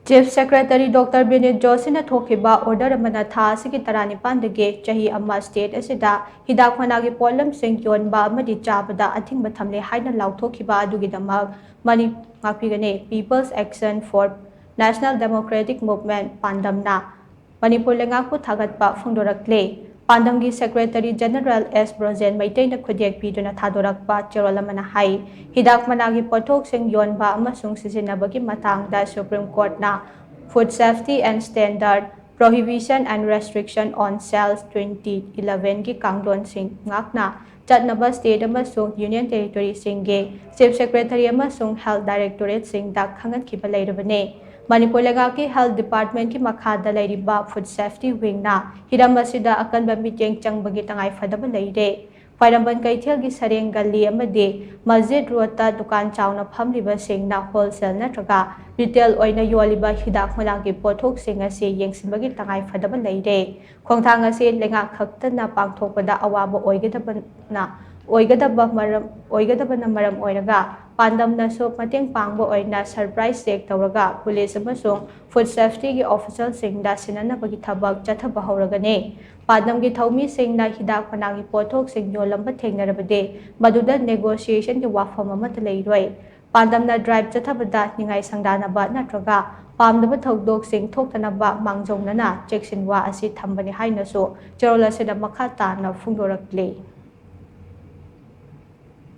Chief Secretary Dr Vineet Joshi na thokhiba order amana tha asigi taranipan chahi amma state asida hidak managi Potlam shing Yonba Amadi Chabada Athingba thamle haina laothokhiba adugi damak Manipur People's Action for National Democratic Movement PANDM na Manipur leingak Thagatpa Phongdorakli PANDM Secretary General S. Brozen Maitain na khudek piduna Thadorakpa Cherolamana hai hidak managi pothok shing Yonba amasung sisinabagi matangda Supreme Court na Food Safety and Standard Prohibition and Restriction on Sales 2011 gi kangdon sing ngakna chatnaba state amasung Union Territory singge Chief Secretary amasung Health Directorate sing da khangatkhiba leirabane Manipur leingak Health Department ki makhada leiriba Food Safety Wing na hiram asida akanba miteng changbagi tangai fadaba leire Pairamban Kaithel gi Sareng Gali amadi Masjid Rota Dukan Chawna Phamliba singna wholesale natraga retail oina yoliba hidak malagi pothok sing ase yengsinbagi tangai fadaba leire khongthang ase leingak khaktana pangthokpada awaba oigadaba maram oiraga pandam na so mateng pangbo oina surprise check tawraga police amasung food safety gi official singda sinanabagi thabak chathaba hauragane Padam ki thaumi sing na hidak panagi pothok sing yolamba thengnarabade maduda negotiation ki wafam amata leiroi Padam na drive chathabada ningai sangdanaba natraga pamdaba thodok sing thoktanaba mangjongna na cheksinwa asi thambani haina so cherola sida makha ta na phongdorakli